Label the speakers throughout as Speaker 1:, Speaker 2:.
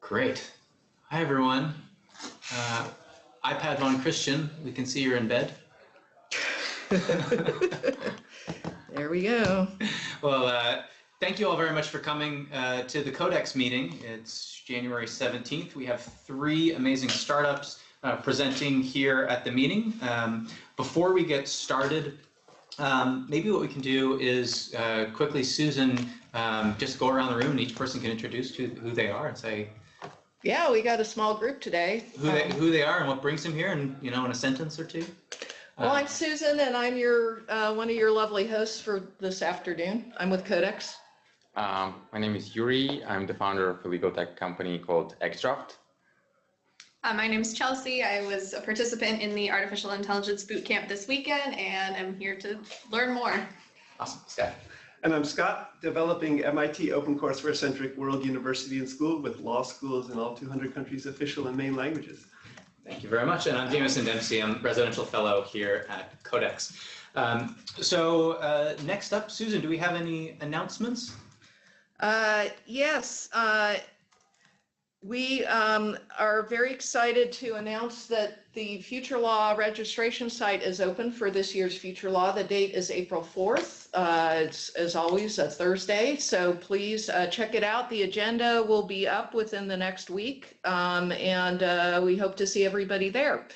Speaker 1: Great. Hi, everyone. iPad on Christian, we can see you're in bed.
Speaker 2: There we go.
Speaker 1: Well, thank you all very much for coming to the CodeX meeting. It's January 17th. We have 3 amazing startups presenting here at the meeting. Before we get started, maybe what we can do is quickly, Susan, just go around the room and each person can introduce who they are and say,
Speaker 2: yeah, we got a small group today.
Speaker 1: Who they are and what brings them here, and in a sentence or two.
Speaker 2: Well, I'm Susan, and I'm your one of your lovely hosts for this afternoon. I'm with CodeX.
Speaker 3: My name is Yuri. I'm the founder of a legal tech company called Xdraft.
Speaker 4: My name is Chelsea. I was a participant in the Artificial Intelligence Bootcamp this weekend, and I'm here to learn more.
Speaker 1: Awesome. Scott.
Speaker 5: And I'm Scott, developing MIT OpenCourseware-centric World University and School with law schools in all 200 countries' official and main languages.
Speaker 1: Thank you very much. And I'm Jameson Dempsey. I'm residential fellow here at CodeX. So next up, Susan, do we have any announcements?
Speaker 2: Yes. We are very excited to announce that the Future Law registration site is open for this year's Future Law. The date is April 4th. It's, as always, a Thursday, so please check it out. The agenda will be up within the next week, and we hope to see everybody there.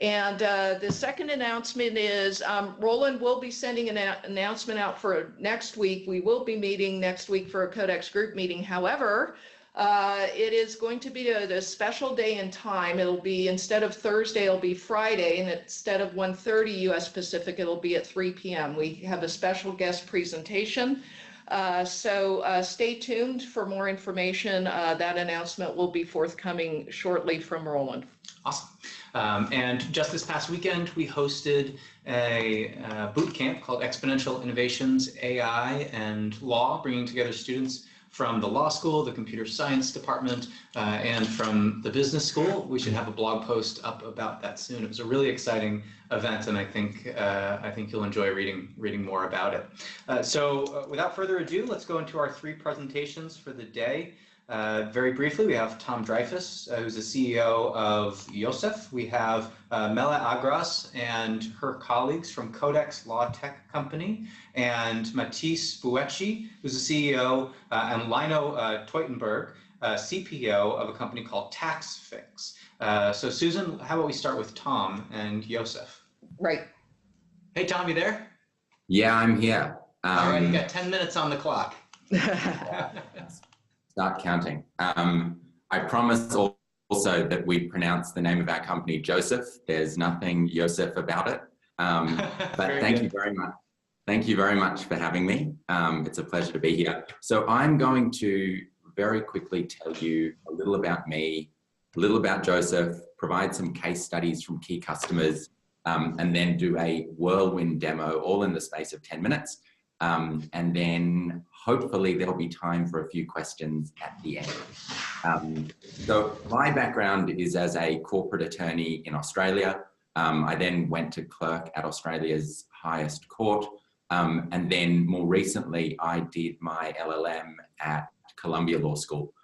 Speaker 2: And the second announcement is Roland will be sending an announcement out for next week. We will be meeting next week for a CodeX group meeting. However, it is going to be a special day and time. It'll be, instead of Thursday, it'll be Friday, and instead of 1:30 US Pacific, it'll be at 3 p.m. We have a special guest presentation. So stay tuned for more information. That announcement will be forthcoming shortly from Roland.
Speaker 1: Awesome. And just this past weekend, we hosted a boot camp called Exponential Innovations, AI and Law, bringing together students from the law school, the computer science department, and from the business school. We should have a blog post up about that soon. It was a really exciting event, and I think you'll enjoy reading more about it. So without further ado, let's go into our 3 presentations for the day. Very briefly, we have Tom Dreyfus, who's the CEO of Yosef. We have Mela Agras and her colleagues from CodeX Law Tech Company, and Matisse Buecci, who's the CEO, and Lino Teutenberg, CPO of a company called TaxFix. So Susan, how about we start with Tom and Yosef?
Speaker 2: Right.
Speaker 1: Hey, Tom, you there?
Speaker 6: Yeah, I'm here.
Speaker 1: All right, you got 10 minutes on the clock.
Speaker 6: Start counting. I promise also that we pronounce the name of our company Joseph. There's nothing Yosef about it. But thank you very much. Thank you very much for having me. It's a pleasure to be here. So I'm going to very quickly tell you a little about me, a little about Joseph, provide some case studies from key customers, and then do a whirlwind demo all in the space of 10 minutes. And then hopefully there'll be time for a few questions at the end. So my background is as a corporate attorney in Australia. I then went to clerk at Australia's highest court. And then more recently, I did my LLM at Columbia Law School,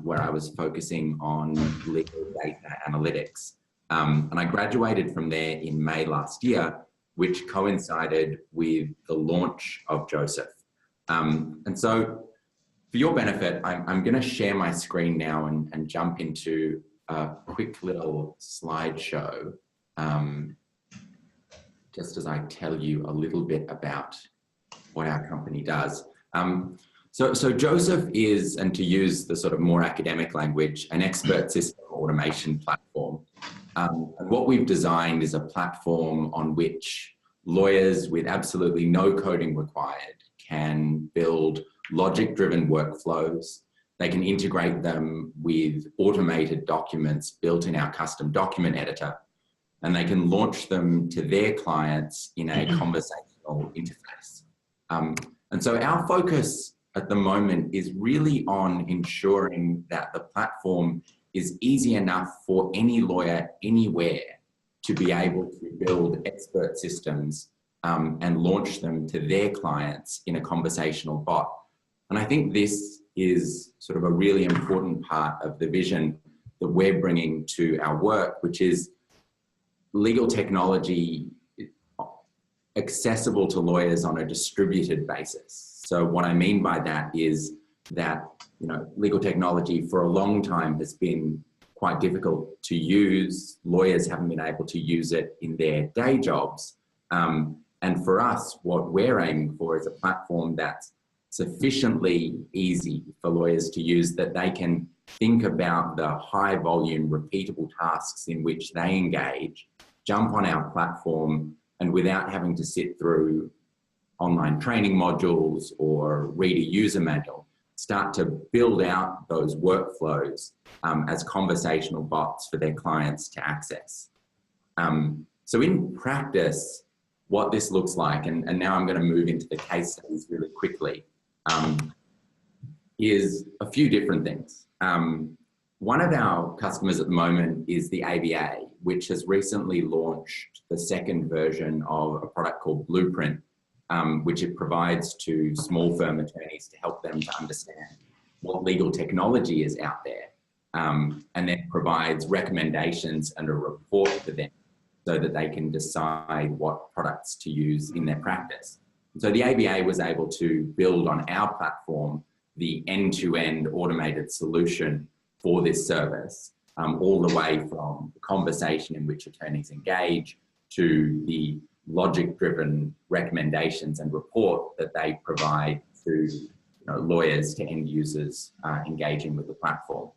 Speaker 6: where I was focusing on legal data analytics. And I graduated from there in May last year, which coincided with the launch of Joseph. And so for your benefit, I'm going to share my screen now and jump into a quick little slideshow, just as I tell you a little bit about what our company does. So Joseph is, and to use the sort of more academic language, an expert system automation platform. And what we've designed is a platform on which lawyers with absolutely no coding required can build logic-driven workflows. They can integrate them with automated documents built in our custom document editor, and they can launch them to their clients in a conversational interface. And so our focus at the moment is really on ensuring that the platform is easy enough for any lawyer anywhere to be able to build expert systems and launch them to their clients in a conversational bot. And I think this is sort of a really important part of the vision that we're bringing to our work, which is legal technology accessible to lawyers on a distributed basis. So what I mean by that is that, you know, legal technology for a long time has been quite difficult to use. Lawyers haven't been able to use it in their day jobs. And for us, what we're aiming for is a platform that's sufficiently easy for lawyers to use that they can think about the high volume, repeatable tasks in which they engage, jump on our platform, and without having to sit through online training modules or read a user manual, start to build out those workflows as conversational bots for their clients to access. So in practice, what this looks like, and now I'm going to move into the case studies really quickly, is a few different things. One of our customers at the moment is the ABA, which has recently launched the second version of a product called Blueprint, which it provides to small firm attorneys to help them to understand what legal technology is out there, and then provides recommendations and a report for them so that they can decide what products to use in their practice. So the ABA was able to build on our platform the end-to-end automated solution for this service, all the way from the conversation in which attorneys engage to the logic-driven recommendations and report that they provide to lawyers, to end users engaging with the platform.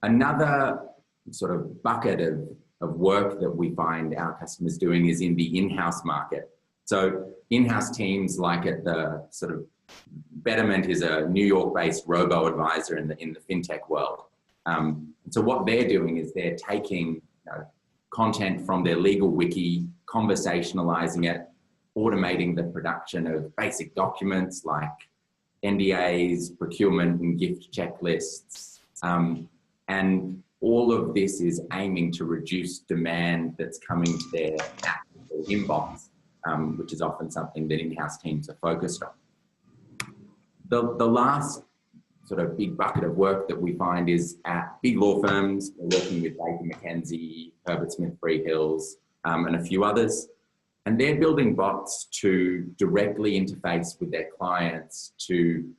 Speaker 6: Another sort of bucket of work that we find our customers doing is in the in-house market. So in-house teams like it, the sort of Betterment is a New York-based robo-advisor in the fintech world. So what they're doing is they're taking content from their legal wiki, conversationalizing it, automating the production of basic documents like NDAs, procurement and gift checklists. And all of this is aiming to reduce demand that's coming to their app or inbox, which is often something that in-house teams are focused on. The last sort of big bucket of work that we find is at big law firms. We're working with Baker McKenzie, Herbert Smith Freehills, and a few others. And they're building bots to directly interface with their clients to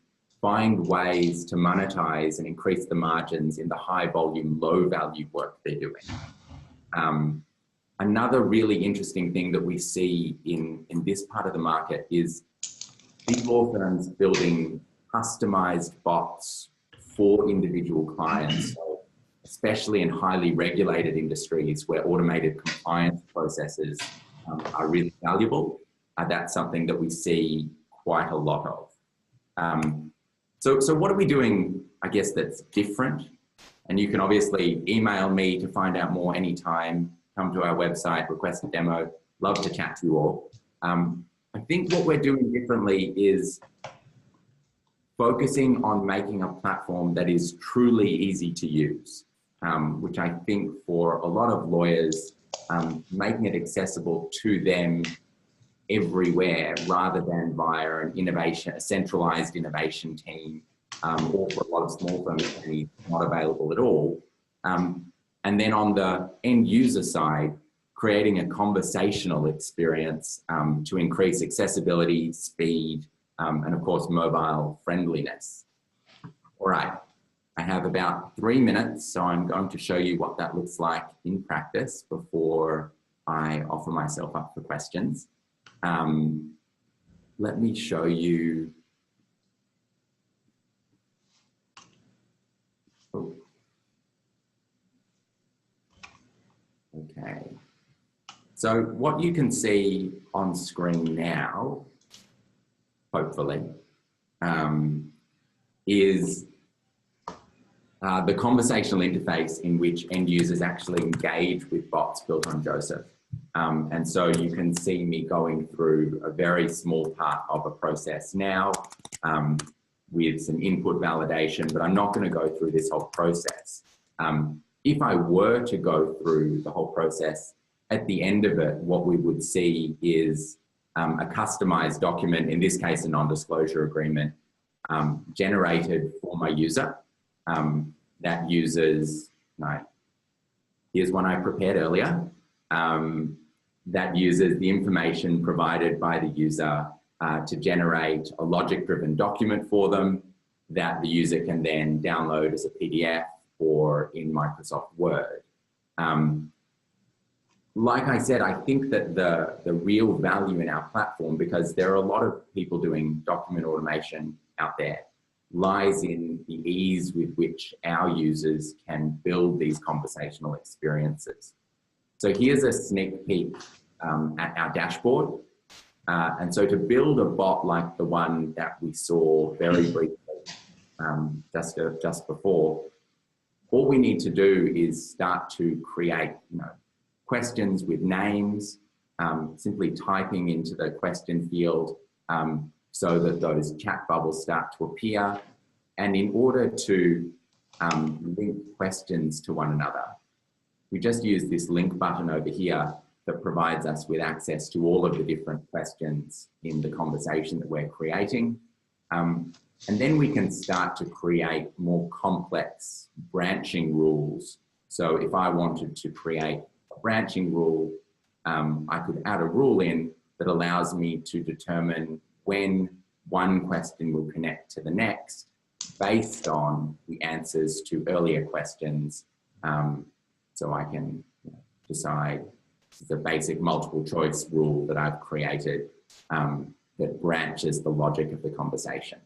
Speaker 6: find ways to monetize and increase the margins in the high volume, low value work they're doing. Another really interesting thing that we see in this part of the market is big law firms building customized bots for individual clients, so especially in highly regulated industries where automated compliance processes are really valuable. That's something that we see quite a lot of. So what are we doing, I guess, that's different? And you can obviously email me to find out more anytime, come to our website, request a demo, love to chat to you all. I think what we're doing differently is focusing on making a platform that is truly easy to use, which I think for a lot of lawyers, making it accessible to them everywhere rather than via a centralized innovation team, or for a lot of small firms, not available at all. And then on the end user side, creating a conversational experience to increase accessibility, speed, and of course, mobile friendliness. All right, I have about 3 minutes, so I'm going to show you what that looks like in practice before I offer myself up for questions. Let me show you. Oh. Okay. So what you can see on screen now, hopefully, is the conversational interface in which end users actually engage with bots built on Joseph. And so you can see me going through a very small part of a process now with some input validation, but I'm not going to go through this whole process. If I were to go through the whole process, at the end of it, what we would see is a customized document, in this case, a non-disclosure agreement, generated for my user that uses, here's one I prepared earlier, that uses the information provided by the user to generate a logic-driven document for them that the user can then download as a PDF or in Microsoft Word. Like I said, I think that the real value in our platform, because there are a lot of people doing document automation out there, lies in the ease with which our users can build these conversational experiences. So here's a sneak peek at our dashboard. And so to build a bot like the one that we saw very briefly just before, all we need to do is start to create questions with names, simply typing into the question field so that those chat bubbles start to appear. And in order to link questions to one another, we just use this link button over here that provides us with access to all of the different questions in the conversation that we're creating. And then we can start to create more complex branching rules. So if I wanted to create a branching rule, I could add a rule in that allows me to determine when one question will connect to the next based on the answers to earlier questions. So I can decide the basic multiple choice rule that I've created that branches the logic of the conversation.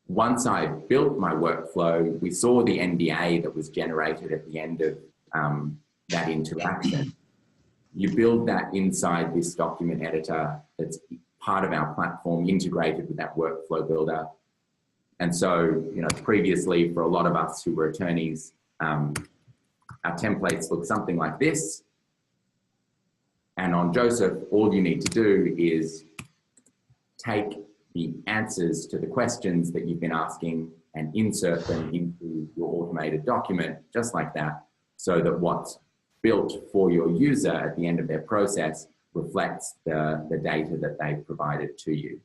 Speaker 6: Once I built my workflow, we saw the NDA that was generated at the end of that interaction. You build that inside this document editor that's part of our platform, integrated with that workflow builder. And so, previously for a lot of us who were attorneys, our templates look something like this. And on Joseph, all you need to do is take the answers to the questions that you've been asking and insert them into your automated document, just like that, so that what's built for your user at the end of their process reflects the data that they've provided to you.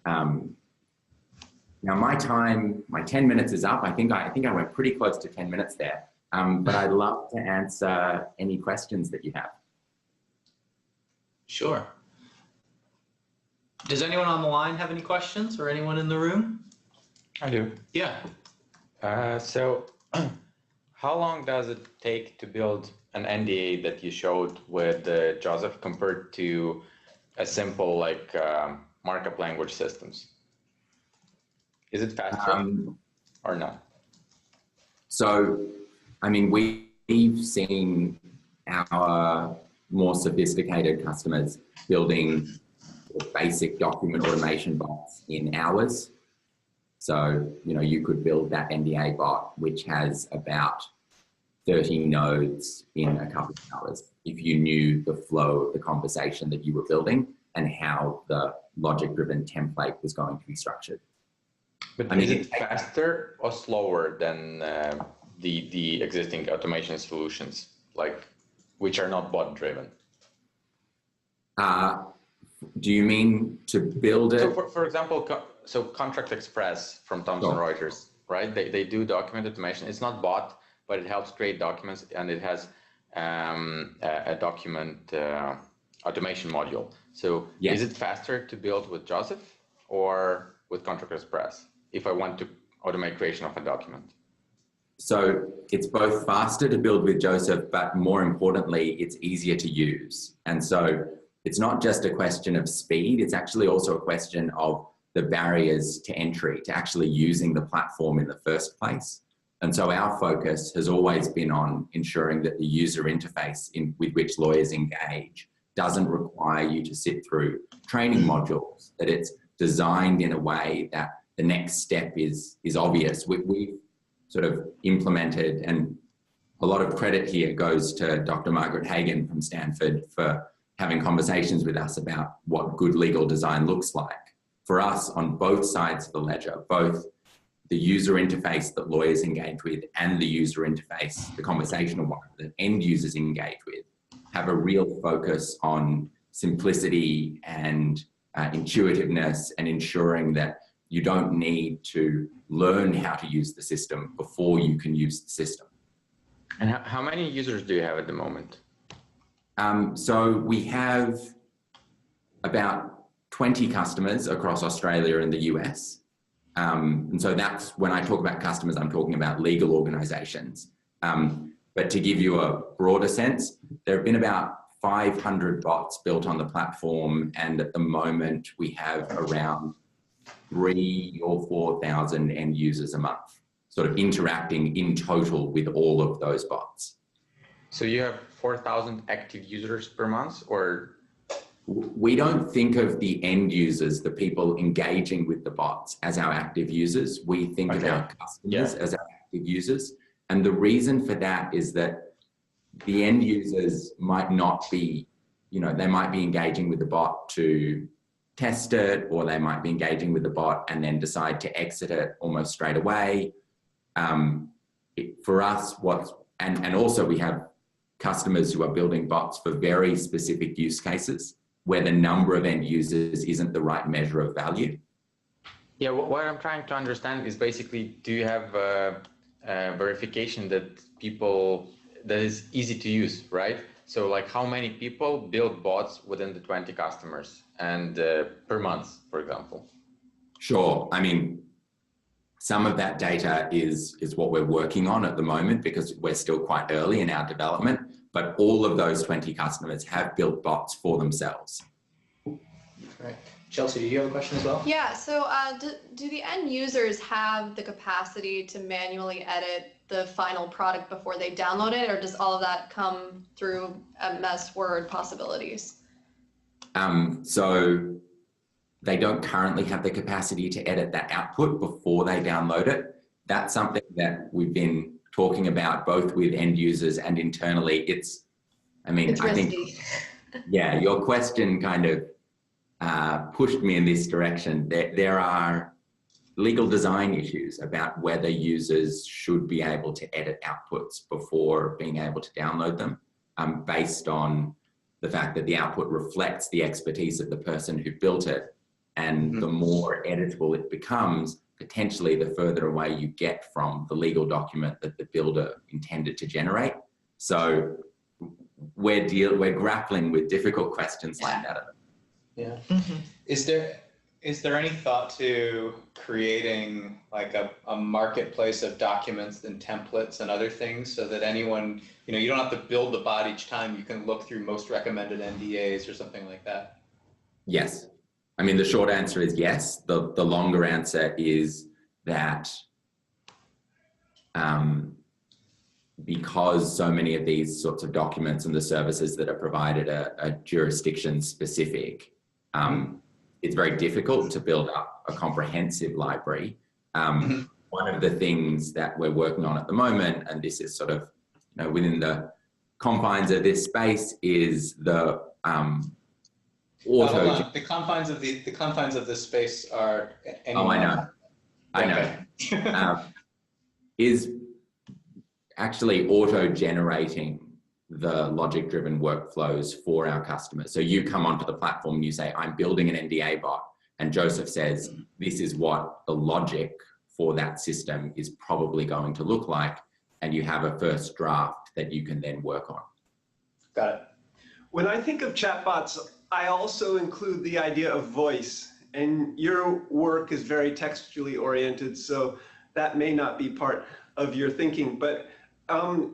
Speaker 6: Now my 10 minutes is up. I think I went pretty close to 10 minutes there, but I'd love to answer any questions that you have.
Speaker 1: Sure. Does anyone on the line have any questions, or anyone in the room?
Speaker 3: I do.
Speaker 1: Yeah.
Speaker 3: So how long does it take to build an NDA that you showed with Joseph compared to a simple markup language systems? Is it faster or not?
Speaker 6: So, we've seen our more sophisticated customers building basic document automation bots in hours. So, you could build that NDA bot, which has about 30 nodes in a couple of hours, if you knew the flow of the conversation that you were building and how the logic-driven template was going to be structured.
Speaker 3: But is it faster or slower than the existing automation solutions, which are not bot-driven?
Speaker 6: Do you mean to build it?
Speaker 3: So for example, Contract Express from Thomson Reuters, right? They do document automation. It's not bot, but it helps create documents, and it has a document automation module. So yes. Is it faster to build with Joseph or with Contract Express if I want to automate creation of a document?
Speaker 6: So it's both faster to build with Joseph, but more importantly, it's easier to use. And so it's not just a question of speed, it's actually also a question of the barriers to entry, to actually using the platform in the first place. And so our focus has always been on ensuring that the user interface with which lawyers engage doesn't require you to sit through training modules, that it's designed in a way that the next step is obvious. We've sort of implemented, and a lot of credit here goes to Dr. Margaret Hagan from Stanford for having conversations with us about what good legal design looks like. For us, on both sides of the ledger, both the user interface that lawyers engage with and the user interface, the conversational one that end users engage with, have a real focus on simplicity and intuitiveness, and ensuring that you don't need to learn how to use the system before you can use the system.
Speaker 3: And how many users do you have at the moment?
Speaker 6: So we have about 20 customers across Australia and the US. And so that's when I talk about customers, I'm talking about legal organizations. But to give you a broader sense, there have been about 500 bots built on the platform. And at the moment, we have around 3,000 or 4,000 end users a month, sort of interacting in total with all of those bots.
Speaker 3: So you have 4,000 active users per month, or?
Speaker 6: We don't think of the end users, the people engaging with the bots, as our active users. We think of our customers as our active users. And the reason for that is that the end users might not be, they might be engaging with the bot to test it, or they might be engaging with the bot and then decide to exit it almost straight away. For us, and also we have customers who are building bots for very specific use cases where the number of end users isn't the right measure of value.
Speaker 3: Yeah, what I'm trying to understand is basically, do you have verification that is easy to use, right? So like how many people build bots within the 20 customers and per month, for example?
Speaker 6: Sure. I mean, some of that data is what we're working on at the moment because we're still quite early in our development, but all of those 20 customers have built bots for themselves.
Speaker 1: Right. Chelsea, do you have a question as well?
Speaker 4: Yeah, so do the end users have the capacity to manually edit the final product before they download it, or does all of that come through MS Word possibilities?
Speaker 6: So they don't currently have the capacity to edit that output before they download it. That's something that we've been talking about both with end users and internally. It's I think, yeah, your question kind of pushed me in this direction. There are legal design issues about whether users should be able to edit outputs before being able to download them, based on the fact that the output reflects the expertise of the person who built it. And the more editable it becomes, potentially the further away you get from the legal document that the builder intended to generate. So we're grappling with difficult questions like that.
Speaker 1: Yeah. Is there any thought to creating like a marketplace of documents and templates and other things so that anyone, you don't have to build the bot each time, you can look through most recommended NDAs or something like that?
Speaker 6: Yes. I mean, the short answer is yes. The longer answer is that because so many of these sorts of documents and the services that are provided are jurisdiction specific, it's very difficult to build up a comprehensive library. One of the things that we're working on at the moment, and this is sort of within the confines of this space, is the
Speaker 1: the confines of this space are anywhere.
Speaker 6: I know. Is actually auto-generating the logic-driven workflows for our customers. So you come onto the platform and you say, I'm building an NDA bot, and Joseph says, this is what the logic for that system is probably going to look like, and you have a first draft that you can then work on.
Speaker 1: Got it.
Speaker 5: When I think of chatbots, I also include the idea of voice, and your work is very textually oriented, so that may not be part of your thinking. But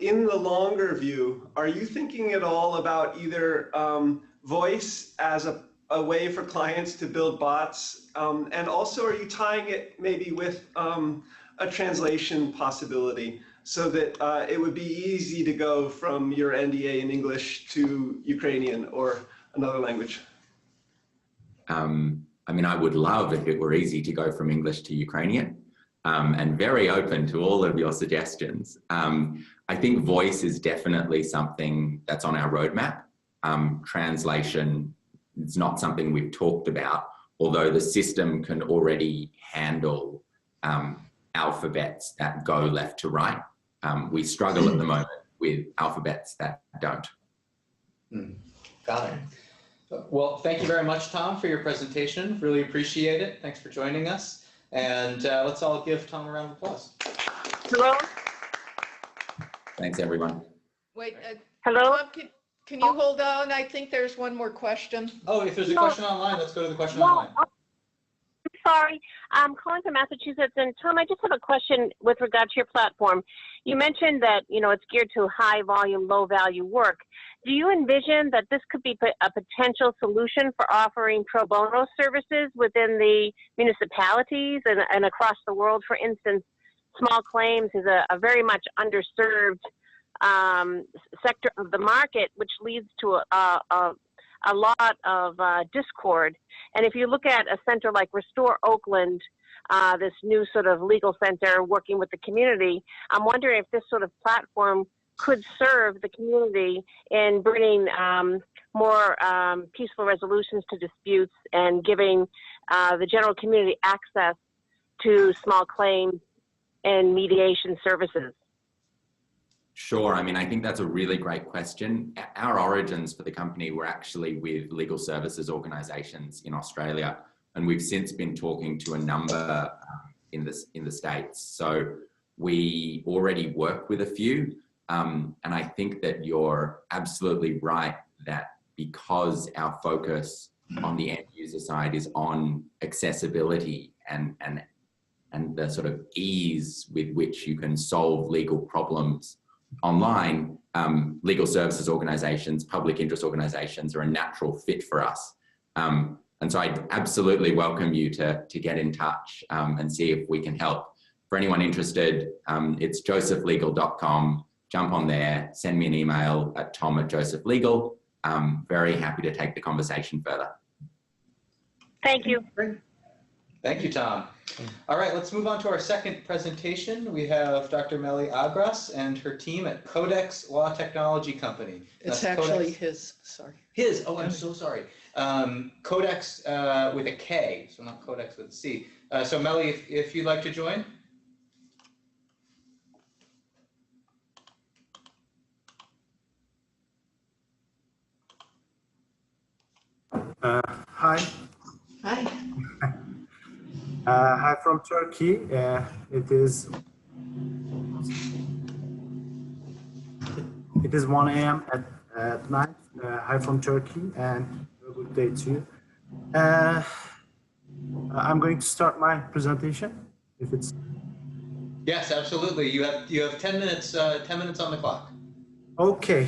Speaker 5: in the longer view, are you thinking at all about either voice as a way for clients to build bots, and also are you tying it maybe with a translation possibility so that it would be easy to go from your NDA in English to Ukrainian or another language?
Speaker 6: I mean, I would love if it were easy to go from English to Ukrainian, and very open to all of your suggestions. I think voice is definitely something that's on our roadmap. Translation is not something we've talked about, although the system can already handle alphabets that go left to right. We struggle at the moment with alphabets that don't.
Speaker 1: Got it. Well, thank you very much, Tom, for your presentation. Really appreciate it. Thanks for joining us. And let's all give Tom a round of applause.
Speaker 7: Hello?
Speaker 6: Thanks, everyone.
Speaker 2: Wait,
Speaker 7: Hello?
Speaker 2: Tom, can you hold on? I think there's one more question.
Speaker 1: Oh, if there's a question online, let's go to the question
Speaker 7: No,
Speaker 1: online.
Speaker 7: I'm sorry. I'm calling from Massachusetts. And Tom, I just have a question with regard to your platform. You mentioned that, it's geared to high volume, low value work. Do you envision that this could be a potential solution for offering pro bono services within the municipalities and across the world? For instance, small claims is a very much underserved sector of the market, which leads to a lot of discord. And if you look at a center like Restore Oakland, this new sort of legal center working with the community, I'm wondering if this sort of platform could serve the community in bringing more peaceful resolutions to disputes and giving the general community access to small claims and mediation services.
Speaker 6: Sure. I mean, I think that's a really great question. Our origins for the company were actually with legal services organizations in Australia, and we've since been talking to a number in the States. So we already work with a few, and I think that you're absolutely right that because our focus on the end user side is on accessibility and the sort of ease with which you can solve legal problems online, legal services organizations, public interest organizations are a natural fit for us. And so I'd absolutely welcome you to get in touch and see if we can help. For anyone interested, it's josephlegal.com. Jump on there, send me an email at tom@josephlegal. Very happy to take the conversation further.
Speaker 7: Thank you.
Speaker 1: Thank you, Tom. All right, let's move on to our second presentation. We have Dr. Melly Agras and her team at CodeX Law Technology Company.
Speaker 2: It's
Speaker 1: That's
Speaker 2: actually
Speaker 1: CodeX.
Speaker 2: his, sorry.
Speaker 1: His, oh, I'm so sorry. CodeX with a K, so not CodeX with a C. So Melly, if you'd like to join.
Speaker 8: Hi.
Speaker 2: Hi.
Speaker 8: Hi from Turkey. It is 1 a.m. at night. Hi from Turkey, and a good day to you. I'm going to start my presentation. If it's
Speaker 1: Yes, absolutely. You have 10 minutes. 10 minutes on the clock.
Speaker 8: okay.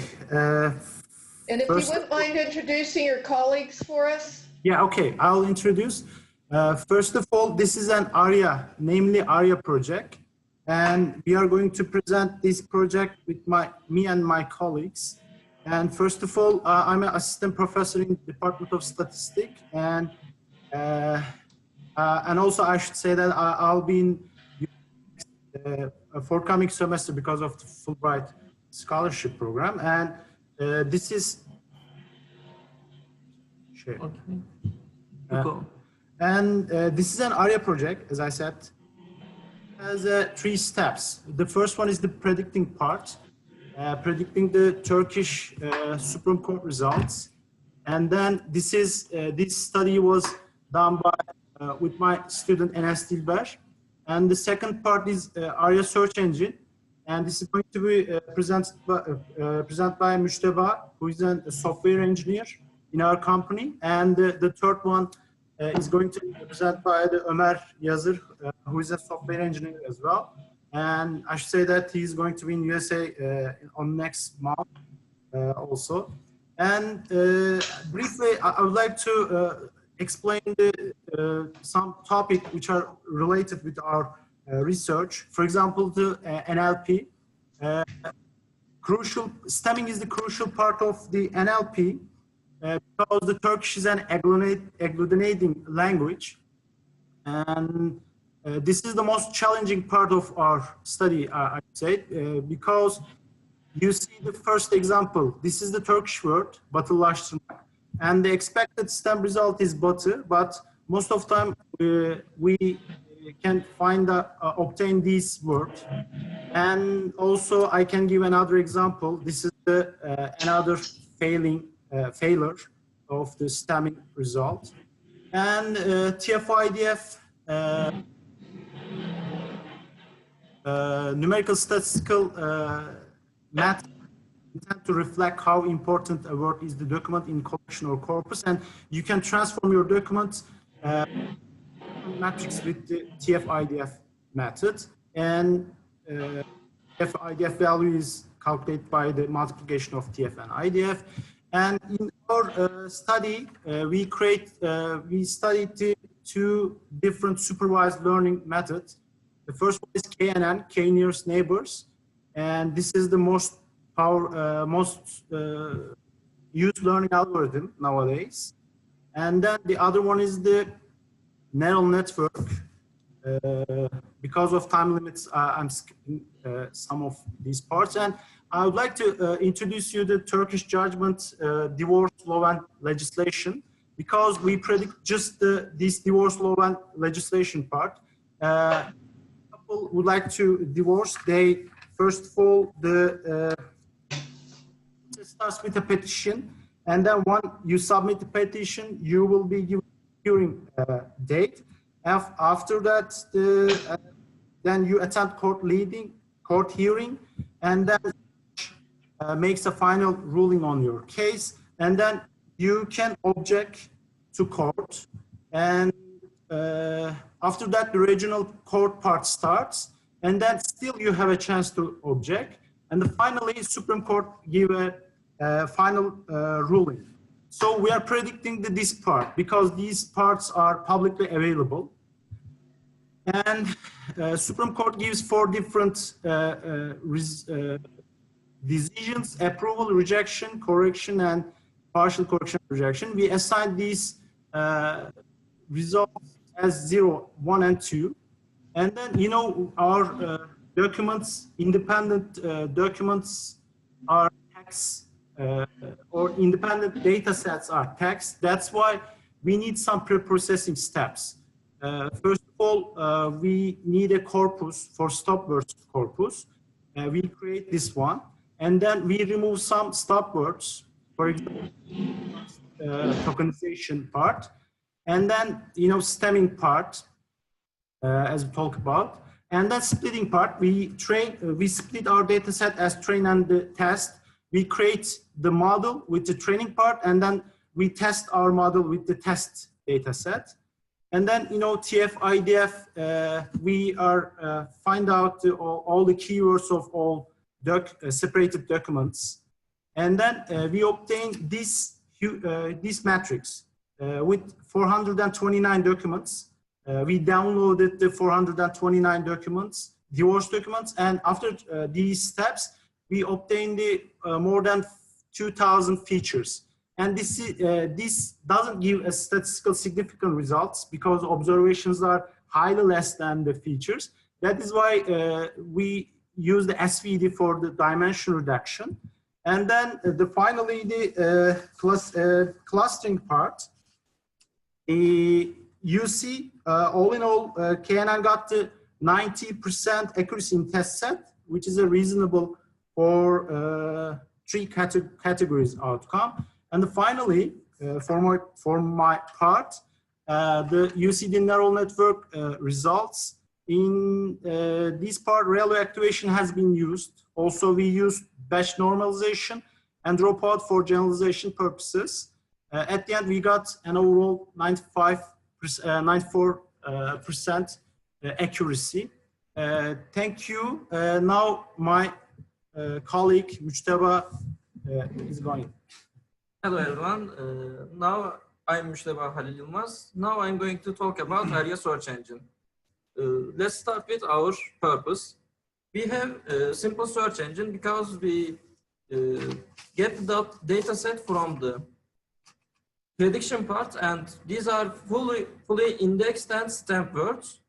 Speaker 2: And if you wouldn't mind introducing your colleagues for us?
Speaker 8: Yeah, okay. I'll introduce. First of all, this is an ARIA, namely ARIA project. And we are going to present this project with me and my colleagues. And first of all, I'm an assistant professor in the Department of Statistics. And also I should say that I'll be in a forthcoming semester because of the Fulbright scholarship program. And this is this is an ARIA project, as I said, has 3 steps. The first one is the predicting part, predicting the Turkish Supreme Court results. And then this study was done by with my student Enes Dilber. And the second part is ARIA search engine. And this is going to be presented by Müşteba, who is a software engineer in our company. And the third one is going to be presented by the Ömer Yazır, who is a software engineer as well. And I should say that he's going to be in USA on next month also. And briefly, I would like to explain some topics which are related with our research. For example, the NLP. Stemming is the crucial part of the NLP because the Turkish is an agglutinating language. And this is the most challenging part of our study, I'd say, because you see the first example. This is the Turkish word, batılaştırmak. And the expected stem result is batı, but most of the time we can obtain this word. And also I can give another example. This is another failure of the stemming result. And TF-IDF numerical statistical math intend to reflect how important a word is the document in collection or corpus, and you can transform your document matrix with the TF-IDF method, and TF-IDF value is calculated by the multiplication of TF and IDF. And in our study, we studied two different supervised learning methods. The first one is KNN, K nearest neighbors, and this is the most used learning algorithm nowadays. And then the other one is the neural network. Because of time limits, I'm skipping some of these parts, and I would like to introduce you the Turkish judgment divorce law and legislation, because we predict just this divorce law and legislation part. Couple would like to divorce. They first of all it starts with a petition, and then when you submit the petition, you will be given a hearing date. After that, then you attend court hearing, and then makes a final ruling on your case, and then you can object to court, and after that the regional court part starts, and then still you have a chance to object, and finally Supreme Court give a final ruling. So we are predicting this part because these parts are publicly available. And Supreme Court gives 4 different decisions: approval, rejection, correction, and partial correction, rejection. We assign these results as 0, 1, and 2. And then, you know, our documents, independent documents are text, or independent data sets are text. That's why we need some pre-processing steps. First of all, we need a corpus for stop words corpus. We create this one, and then we remove some stop words, for example, tokenization part, and then, you know, stemming part, as we talk about, and then splitting part. We split our data set as train and the test. We create the model with the training part, and then we test our model with the test data set. And then, you know, TF-IDF, we are find out all the keywords of all separated documents. And then we obtain this matrix with 429 documents. We downloaded the 429 documents, divorce documents, and after these steps, we obtained the more than 2,000 features. And this doesn't give a statistical significant results because observations are highly less than the features. That is why we use the SVD for the dimension reduction. And then finally the clustering part. You see, all in all, KNN got the 90% accuracy in test set, which is a reasonable for 3 categories outcome. And finally, for my part, you see the neural network results. In this part, ReLU actuation has been used. Also, we use batch normalization and dropout for generalization purposes. At the end, we got an overall 94% accuracy. Thank you. Now my colleague Mujtaba is going.
Speaker 9: Hello everyone. Now I'm Mujtaba Halil Yılmaz. Now I'm going to talk about ARIA search engine. Let's start with our purpose. We have a simple search engine because we get the data set from the prediction part, and these are fully indexed and stamped words.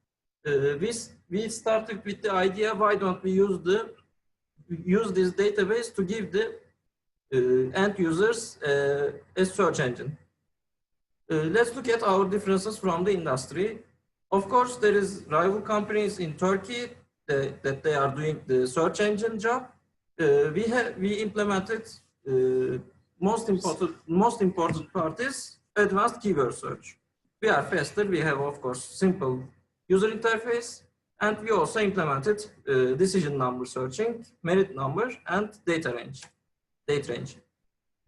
Speaker 9: We started with the idea, why don't we use this database to give the end users a search engine. Let's look at our differences from the industry. Of course, there is rival companies in Turkey that they are doing the search engine job. We implemented most important part is advanced keyword search. We are faster. We have, of course, simple user interface, And we also implemented decision number searching, merit number, and date range.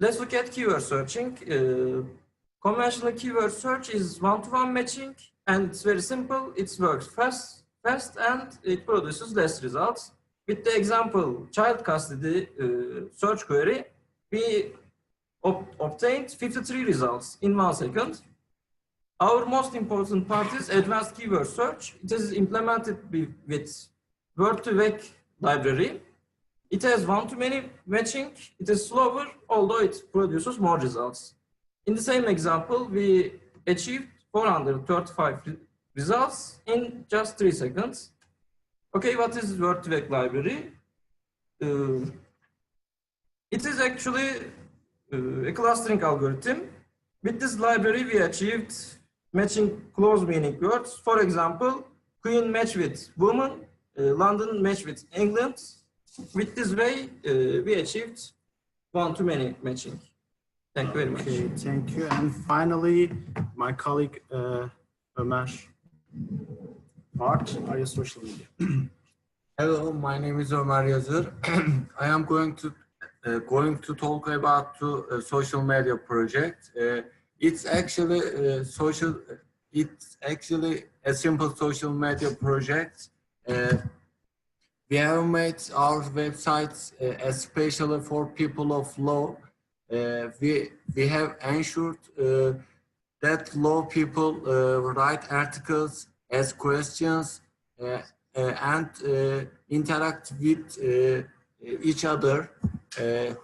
Speaker 9: Let's look at keyword searching. Conventional keyword search is one-to-one matching, and it's very simple. It works fast, and it produces less results. With the example child custody search query, we obtained 53 results in 1 second. Our most important part is advanced keyword search. It is implemented with word-to-vec library. It has one-to-many matching. It is slower, although it produces more results. In the same example, we achieved 435 results in just 3 seconds. Okay, what is word-to-vec library? It is actually a clustering algorithm. With this library, we achieved matching close meaning words. For example, Queen match with woman, London match with England. With this way, we achieved one-to-many matching. Thank you very much.
Speaker 8: Okay, thank you. And finally, my colleague Ömer. Art, Arya Social Media.
Speaker 10: Hello, my name is Ömer Yazır. I am going to talk about the social media project. It's actually a simple social media project. We have made our websites especially for people of law. We have ensured that law people write articles, ask questions, and interact with each other.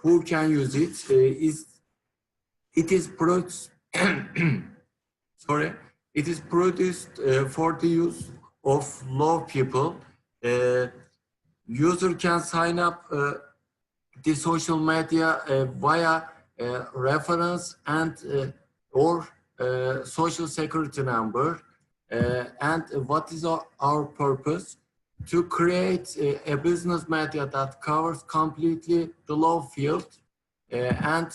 Speaker 10: Who can use it? It is produced. Sorry, it is produced for the use of law people. User can sign up the social media via reference and or social security number. And what is our purpose? To create a business media that covers completely the law field. And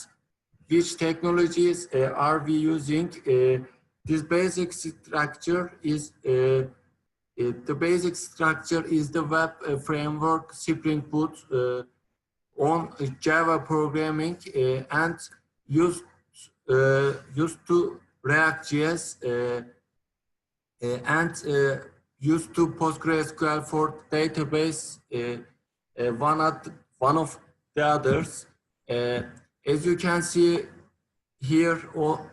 Speaker 10: which technologies are we using? This basic structure is the web framework Spring Boot on Java programming and used to React.js and used to PostgreSQL for database, one of the others. As you can see here,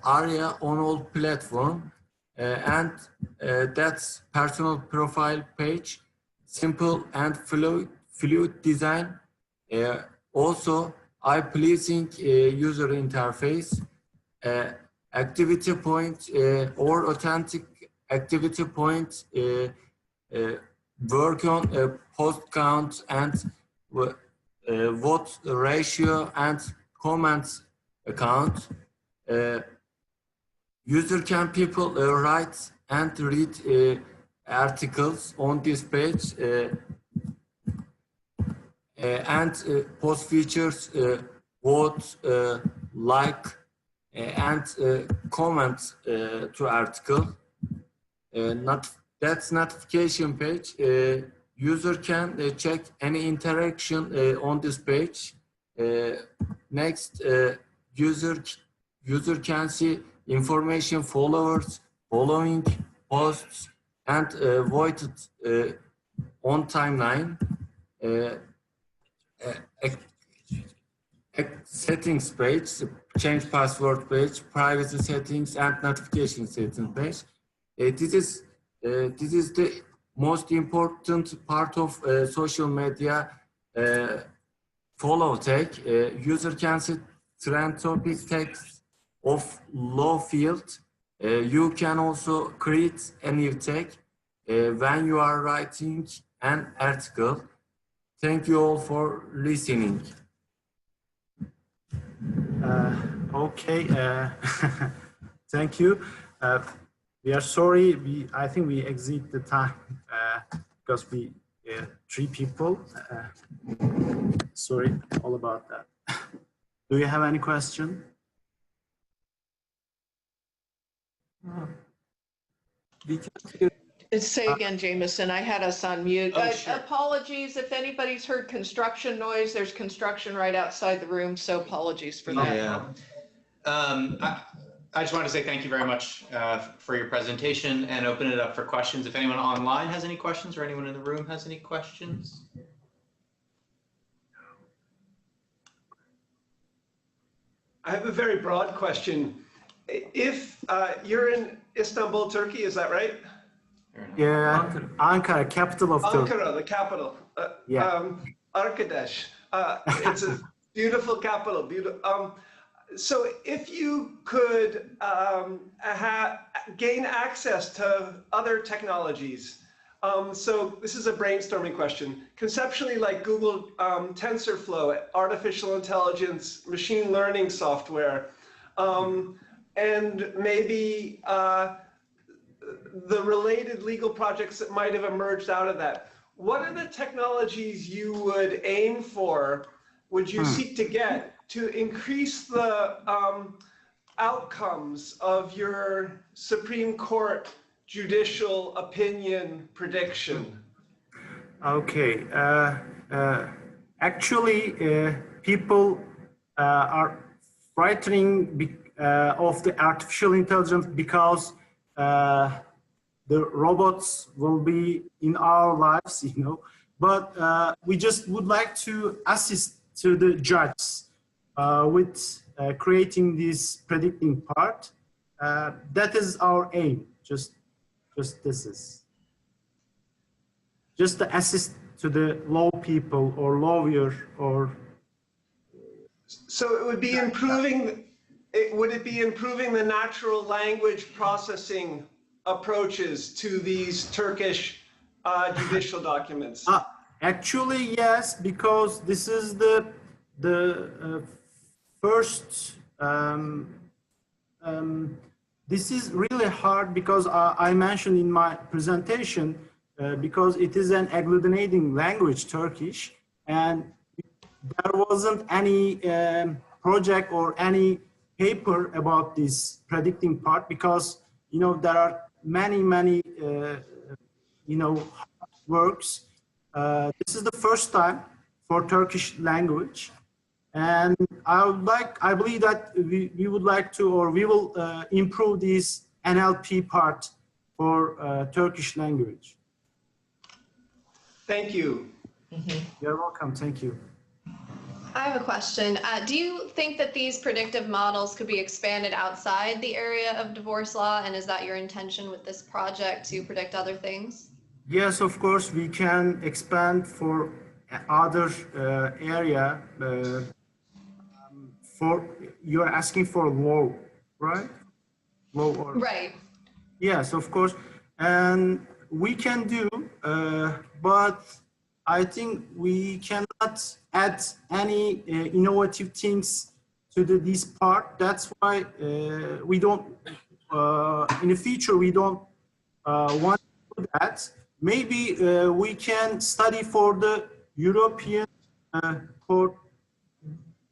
Speaker 10: Arya on all platform, and that's personal profile page, simple and fluid design. Also, eye-pleasing user interface, activity point or authentic activity point, work on post count and vote ratio and comments account. User can write and read articles on this page and post features, vote, like, and comment to article. That's notification page. User can check any interaction on this page. Next, user can see information, followers, following, posts, and voted on timeline. Settings page, change password page, privacy settings, and notification settings page. This is the most important part of social media follow tag. User can set trend topic text of law field. You can also create a new tag when you are writing an article. Thank you all for listening.
Speaker 8: Okay, thank you. We are sorry. I think we exceed the time because we 3 people. Sorry, all about that. Do you have any question?
Speaker 9: We can hear
Speaker 2: Say again, Jameson, I had us on mute.
Speaker 1: Oh, sure.
Speaker 2: Apologies if anybody's heard construction noise. There's construction right outside the room, so apologies for that.
Speaker 1: Yeah. I just want to say thank you very much for your presentation and open it up for questions. If anyone online has any questions or anyone in the room has any questions.
Speaker 5: I have a very broad question. If you're in Istanbul, Turkey, is that right?
Speaker 8: Yeah, Ankara, capital of Turkey.
Speaker 5: Ankara, the capital. Arkadaş. It's a beautiful capital. So if you could gain access to other technologies, so this is a brainstorming question. Conceptually, like Google TensorFlow, artificial intelligence, machine learning software, and maybe the related legal projects that might have emerged out of that. What are the technologies you would aim for, would you seek to get to increase the outcomes of your Supreme Court judicial opinion prediction?
Speaker 8: Okay. Actually, people are frightening of the artificial intelligence because the robots will be in our lives, you know. But we just would like to assist to the judges with creating this predicting part. That is our aim. Just this is just to assist to the law people or lawyer or.
Speaker 5: So it would be improving. Would it be improving the natural language processing approaches to these Turkish judicial documents?
Speaker 8: Actually, yes, because this is the first. This is really hard because I mentioned in my presentation because it is an agglutinating language, Turkish, and there wasn't any project or any paper about this predicting part because, you know, there are many you know, works. This is the first time for Turkish language, and I believe that we would like to, or we will improve this NLP part for Turkish language.
Speaker 5: Thank you.
Speaker 8: You're welcome. Thank you.
Speaker 4: I have a question. Do you think that these predictive models could be expanded outside the area of divorce law? And is that your intention with this project, to predict other things?
Speaker 8: Yes, of course, we can expand for other area. For you're asking for law, right? Law or
Speaker 4: Right.
Speaker 8: yes, of course, and we can do, but I think we cannot add any innovative things to this part. That's why we don't, in the future, we don't want to do that. Maybe we can study for the European Court,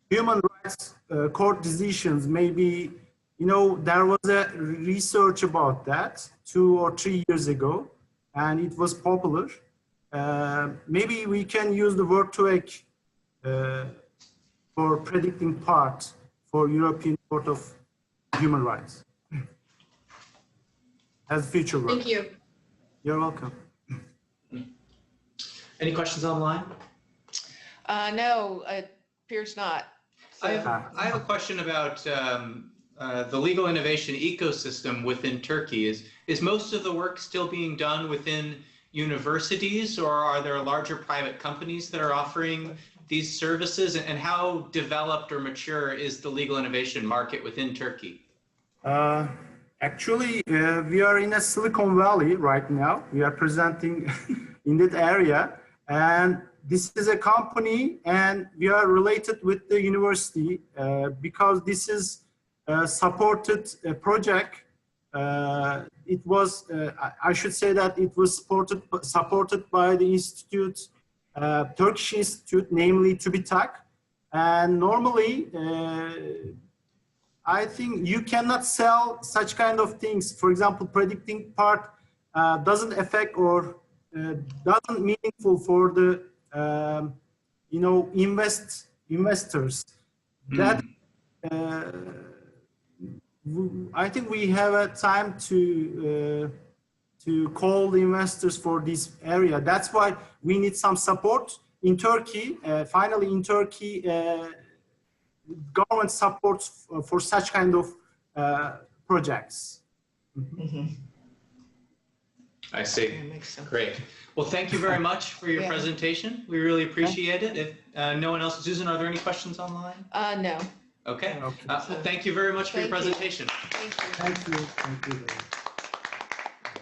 Speaker 8: human rights court decisions. Maybe, you know, there was a research about that 2 or 3 years ago, and it was popular. Maybe we can use the word-to-vec for predicting part for European Court of Human Rights as future work.
Speaker 4: Thank you.
Speaker 8: You're welcome.
Speaker 1: Any questions online?
Speaker 2: No, it appears not. So.
Speaker 1: I have a question about the legal innovation ecosystem within Turkey. Is most of the work still being done within universities, or are there larger private companies that are offering these services? And how developed or mature is the legal innovation market within Turkey?
Speaker 8: Actually, we are in a Silicon Valley right now. We are presenting in that area, and this is a company, and we are related with the university because this is a supported project. It was, I should say that it was supported by the institute, Turkish institute, namely TÜBİTAK. And normally, I think you cannot sell such kind of things. For example, predicting part doesn't affect or doesn't meaningful for the investors. That I think we have a time to call the investors for this area. That's why we need some support in Turkey. Finally, in Turkey, government supports for such kind of projects.
Speaker 1: I see. Great. Well, thank you very much for your presentation. We really appreciate it. If no one else, Susan, are there any questions online?
Speaker 2: No.
Speaker 1: Okay. Thank you very much for your presentation.
Speaker 2: Thank you.
Speaker 8: Thank you. Thank you.